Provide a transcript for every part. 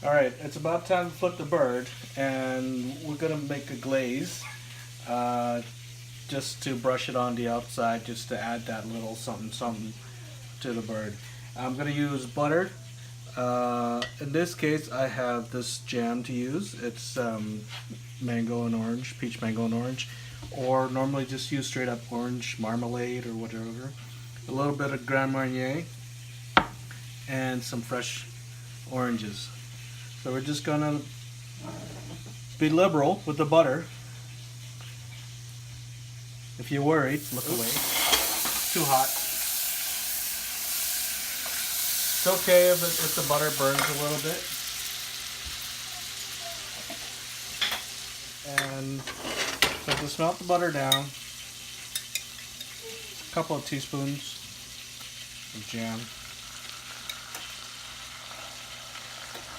Alright, it's about time to flip the bird, and we're going to make a glaze uh, just to brush it on the outside, just to add that little something something to the bird. I'm going to use butter. In this case, I have this jam to use. It's mango and orange, peach mango and orange, or normally just use straight up orange marmalade or whatever. A little bit of Grand Marnier and some fresh oranges. So we're just gonna be liberal with the butter. If you're worried, look away. Too hot. It's okay if the butter burns a little bit. And so to smelt the butter down, a couple of teaspoons of jam.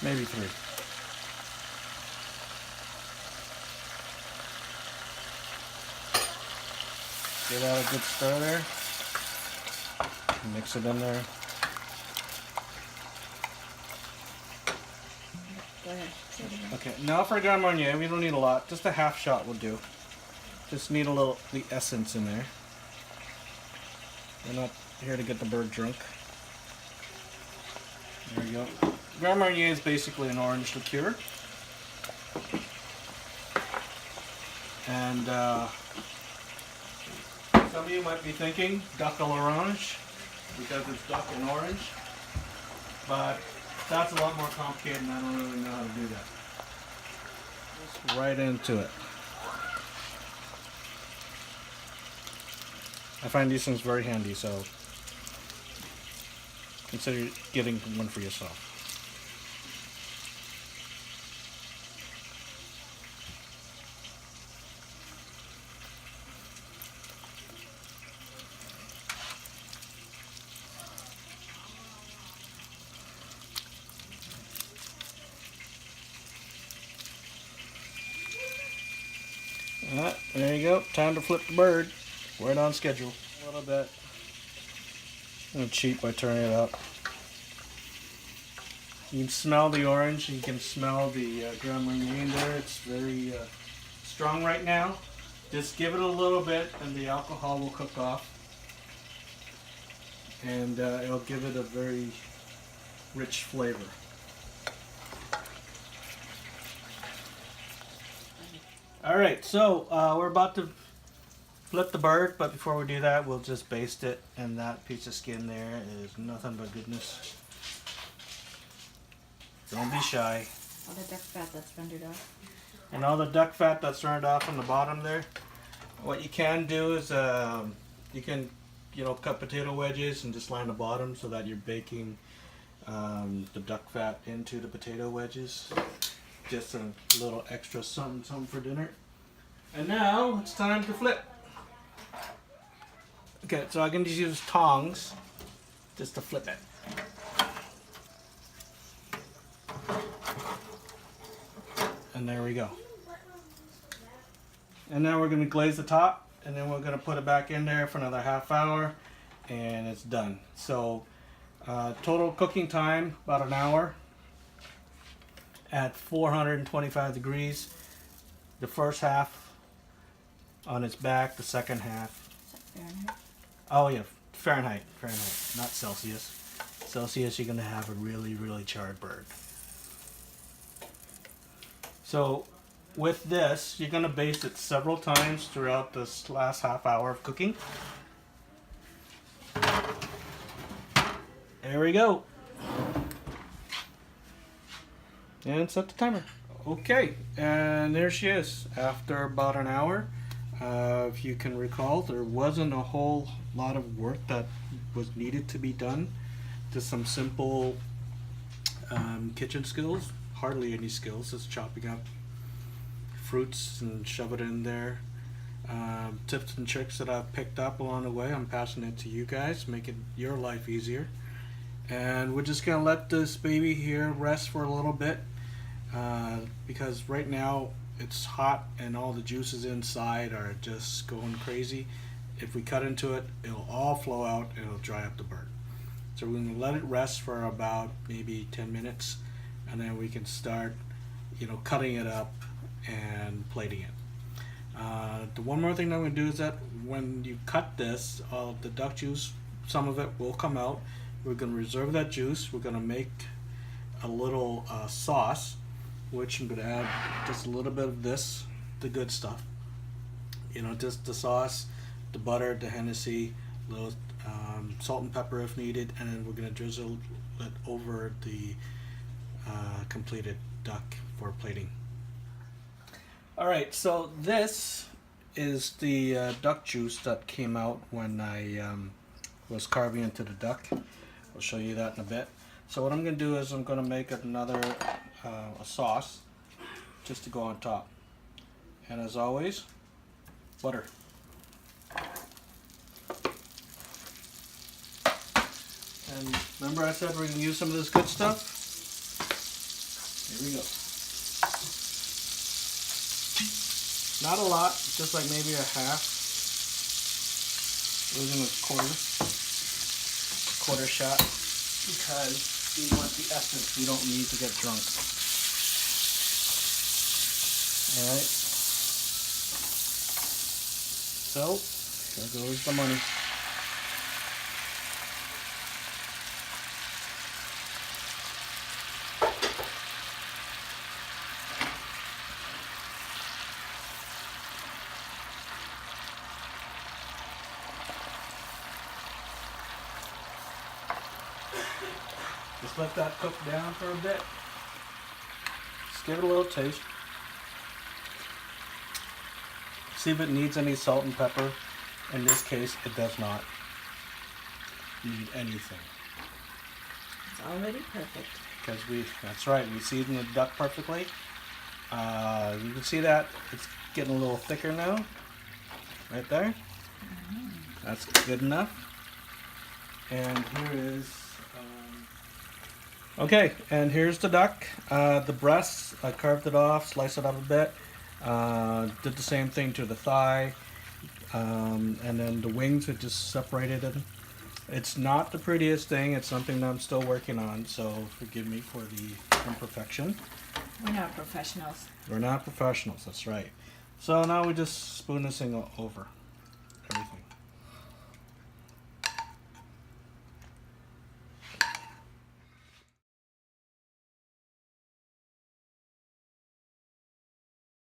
Maybe 3. Give that a good stir there. Mix it in there. Go ahead. Okay, now for Grand Marnier, we don't need a lot. Just a half shot will do. Just need a little the essence in there. We're not here to get the bird drunk. There you go. Grand Marnier is basically an orange liqueur. And some of you might be thinking duck à l'orange because it's duck and orange. But that's a lot more complicated and I don't really know how to do that. Just right into it. I find these things very handy, so consider getting one for yourself. Alright, there you go. Time to flip the bird. Right on schedule. A little bit. I'm gonna cheat by turning it up. You can smell the orange. You can smell the Grand Marnier in there. It's very strong right now. Just give it a little bit, and the alcohol will cook off, and it'll give it a very rich flavor. Alright, so we're about to flip the bird, but before we do that, we'll just baste it, and that piece of skin there is nothing but goodness. Don't be shy. All the duck fat that's rendered off. And all the duck fat that's turned off on the bottom there. What you can do is you can cut potato wedges and just line the bottom so that you're baking the duck fat into the potato wedges. Just a little extra something for dinner. And now it's time to flip. Okay, so I can just use tongs just to flip it. And there we go. And now we're going to glaze the top, and then we're going to put it back in there for another half hour, and it's done. So total cooking time about an hour at 425 degrees. The first half on its back, the second half. Fahrenheit? Oh yeah, Fahrenheit, not Celsius. Celsius, you're going to have a really, really charred bird. So with this, you're going to baste it several times throughout this last half hour of cooking. There we go. And set the timer. Okay, and there she is. After about an hour, if you can recall, there wasn't a whole lot of work that was needed to be done. Just some simple kitchen skills. Hardly any skills, just chopping up fruits and shove it in there. Tips and tricks that I've picked up along the way, I'm passing it to you guys, making your life easier. And we're just gonna let this baby here rest for a little bit because right now it's hot and all the juices inside are just going crazy. If we cut into it, it'll all flow out and it'll dry up the bird. So we're gonna let it rest for about maybe 10 minutes. and then we can start, cutting it up and plating it. The one more thing that I'm going to do is that when you cut this, the duck juice, some of it will come out. We're going to reserve that juice. We're going to make a little sauce, which I'm going to add just a little bit of this, the good stuff. Just the sauce, the butter, the Hennessy, a little salt and pepper if needed, and then we're going to drizzle it over the completed duck for plating. Alright, so this is the duck juice that came out when I was carving into the duck. I'll show you that in a bit. So what I'm going to do is I'm going to make another a sauce just to go on top. And as always, butter. And remember I said we're going to use some of this good stuff? Here we go. Not a lot, just like maybe a half. Using a quarter shot, because we want the essence. We don't need to get drunk. Alright. So, here goes the money. Just let that cook down for a bit. Just give it a little taste. See if it needs any salt and pepper. In this case, it does not need anything. It's already perfect. Because that's right, we seasoned the duck perfectly. You can see that it's getting a little thicker now. Right there. That's good enough. And here is... Okay, and here's the duck. The breasts, I carved it off, sliced it up a bit. Did the same thing to the thigh. And then the wings, it just separated it. It's not the prettiest thing. It's something that I'm still working on, so forgive me for the imperfection. We're not professionals. We're not professionals, that's right. So now we just spoon this thing over.